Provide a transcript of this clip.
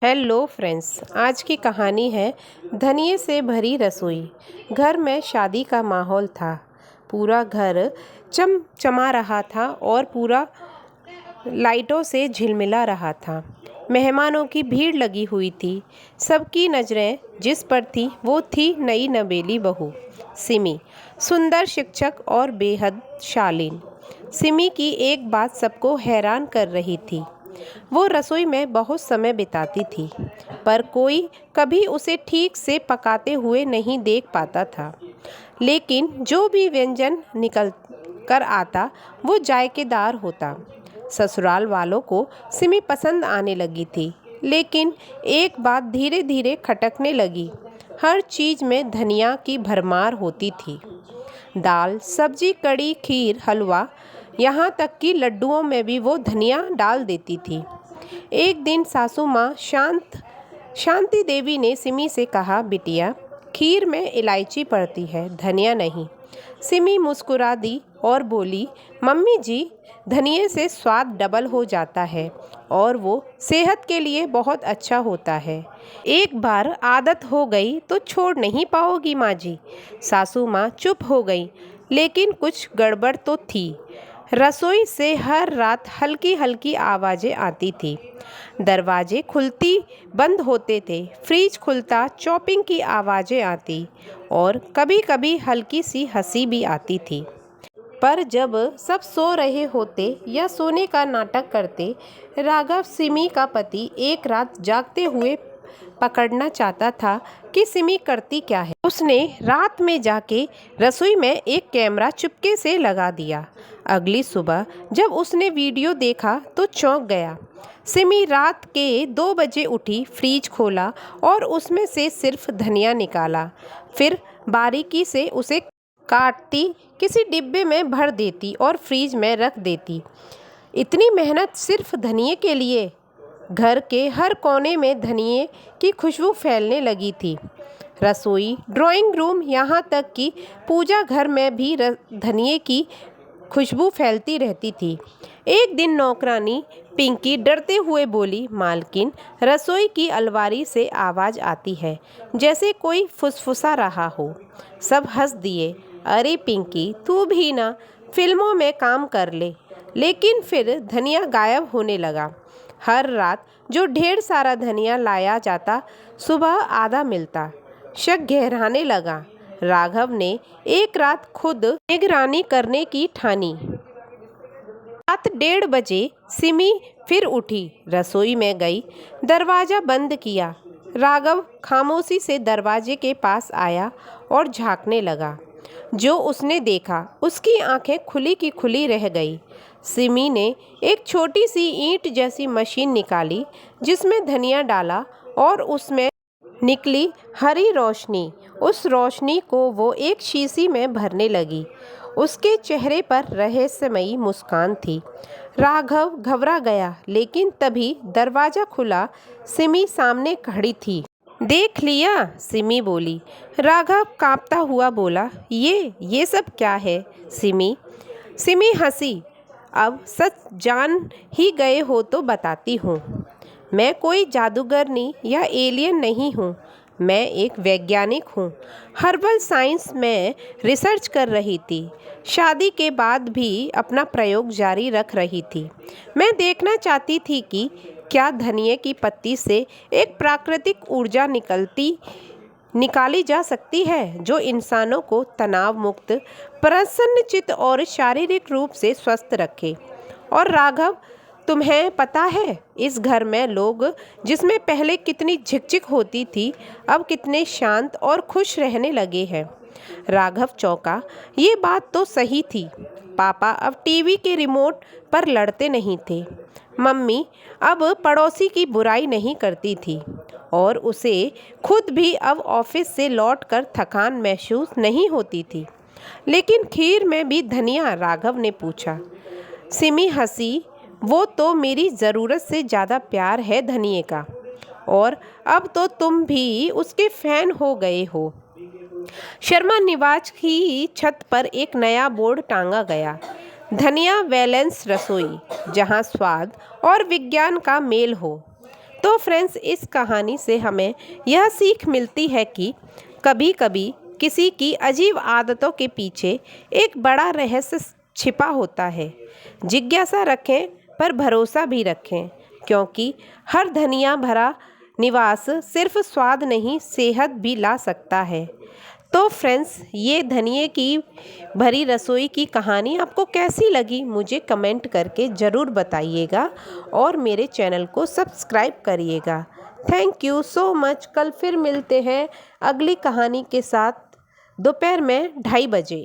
Hello friends, आज की कहानी है धनिये से भरी रसोई। घर में शादी का माहौल था। पूरा घर चमचमा रहा था और पूरा लाइटों से झिलमिला रहा था। मेहमानों की भीड़ लगी हुई थी। सबकी नज़रें जिस पर थी वो थी नई नवेली बहू सिमी, सुंदर शिक्षक और बेहद शालीन। सिमी की एक बात सबको हैरान कर रही थी। वो रसोई में बहुत समय बिताती थी, पर कोई कभी उसे ठीक से पकाते हुए नहीं देख पाता था। लेकिन जो भी व्यंजन निकल कर आता वो जायकेदार होता। ससुराल वालों को सिमी पसंद आने लगी थी, लेकिन एक बात धीरे धीरे खटकने लगी। हर चीज़ में धनिया की भरमार होती थी। दाल, सब्जी, कड़ी, खीर, हलवा, यहाँ तक कि लड्डुओं में भी वो धनिया डाल देती थी। एक दिन सासू माँ शांति देवी ने सिमी से कहा, बिटिया, खीर में इलायची पड़ती है, धनिया नहीं। सिमी मुस्कुरा दी और बोली, मम्मी जी, धनिये से स्वाद डबल हो जाता है और वो सेहत के लिए बहुत अच्छा होता है। एक बार आदत हो गई तो छोड़ नहीं पाओगी माँ जी। सासू माँ चुप हो गई, लेकिन कुछ गड़बड़ तो थी। रसोई से हर रात हल्की हल्की आवाज़ें आती थी। दरवाजे खुलती बंद होते थे, फ्रिज खुलता, चॉपिंग की आवाज़ें आती और कभी कभी हल्की सी हंसी भी आती थी। पर जब सब सो रहे होते या सोने का नाटक करते, राघव, सिमी का पति, एक रात जागते हुए पकड़ना चाहता था कि सिमी करती क्या है। उसने रात में जाके रसोई में एक कैमरा चुपके से लगा दिया। अगली सुबह जब उसने वीडियो देखा तो चौंक गया। सिमी रात के 2 बजे उठी, फ्रिज खोला और उसमें से सिर्फ धनिया निकाला। फिर बारीकी से उसे काटती, किसी डिब्बे में भर देती और फ्रिज में रख देती। इतनी मेहनत सिर्फ धनिये के लिए। घर के हर कोने में धनिये की खुशबू फैलने लगी थी। रसोई, ड्राइंग रूम, यहाँ तक कि पूजा घर में भी धनिये की खुशबू फैलती रहती थी। एक दिन नौकरानी पिंकी डरते हुए बोली, मालकिन, रसोई की अलमारी से आवाज़ आती है, जैसे कोई फुसफुसा रहा हो। सब हंस दिए। अरे पिंकी, तू भी ना फिल्मों में काम कर ले। लेकिन फिर धनिया गायब होने लगा। हर रात जो ढेर सारा धनिया लाया जाता, सुबह आधा मिलता। शक गहराने लगा। राघव ने एक रात खुद निगरानी करने की ठानी। रात 1:30 बजे सिमी फिर उठी, रसोई में गई, दरवाज़ा बंद किया। राघव खामोशी से दरवाजे के पास आया और झांकने लगा। जो उसने देखा, उसकी आंखें खुली की खुली रह गई। सिमी ने एक छोटी सी ईंट जैसी मशीन निकाली, जिसमें धनिया डाला और उसमें निकली हरी रोशनी। उस रोशनी को वो एक शीशी में भरने लगी। उसके चेहरे पर रहस्यमयी मुस्कान थी। राघव घबरा गया, लेकिन तभी दरवाज़ा खुला। सिमी सामने खड़ी थी। देख लिया, सिमी बोली। राघव कांपता हुआ बोला, ये सब क्या है सिमी? सिमी हंसी। अब सच जान ही गए हो तो बताती हूँ। मैं कोई जादूगरनी या एलियन नहीं हूँ। मैं एक वैज्ञानिक हूँ। हर्बल साइंस में रिसर्च कर रही थी। शादी के बाद भी अपना प्रयोग जारी रख रही थी। मैं देखना चाहती थी कि क्या धनिये की पत्ती से एक प्राकृतिक ऊर्जा निकाली जा सकती है, जो इंसानों को तनाव मुक्त, प्रसन्नचित्त और शारीरिक रूप से स्वस्थ रखे। और राघव, तुम्हें पता है, इस घर में लोग, जिसमें पहले कितनी झिकझिक होती थी, अब कितने शांत और खुश रहने लगे हैं। राघव चौंका। ये बात तो सही थी। पापा अब टीवी के रिमोट पर लड़ते नहीं थे। मम्मी अब पड़ोसी की बुराई नहीं करती थी और उसे खुद भी अब ऑफिस से लौटकर थकान महसूस नहीं होती थी। लेकिन खीर में भी धनिया? राघव ने पूछा। सिमी हंसी। वो तो मेरी ज़रूरत से ज़्यादा प्यार है धनिये का। और अब तो तुम भी उसके फैन हो गए हो। शर्मा निवाज की छत पर एक नया बोर्ड टांगा गया, धनिया वैलेंस रसोई, जहां स्वाद और विज्ञान का मेल हो। तो फ्रेंड्स, इस कहानी से हमें यह सीख मिलती है कि कभी कभी किसी की अजीब आदतों के पीछे एक बड़ा रहस्य छिपा होता है। जिज्ञासा रखें पर भरोसा भी रखें, क्योंकि हर धनिया भरा निवास सिर्फ स्वाद नहीं, सेहत भी ला सकता है। तो फ्रेंड्स, ये धनिये की भरी रसोई की कहानी आपको कैसी लगी मुझे कमेंट करके ज़रूर बताइएगा और मेरे चैनल को सब्सक्राइब करिएगा। Thank you so much. कल फिर मिलते हैं अगली कहानी के साथ दोपहर में 2:30 बजे।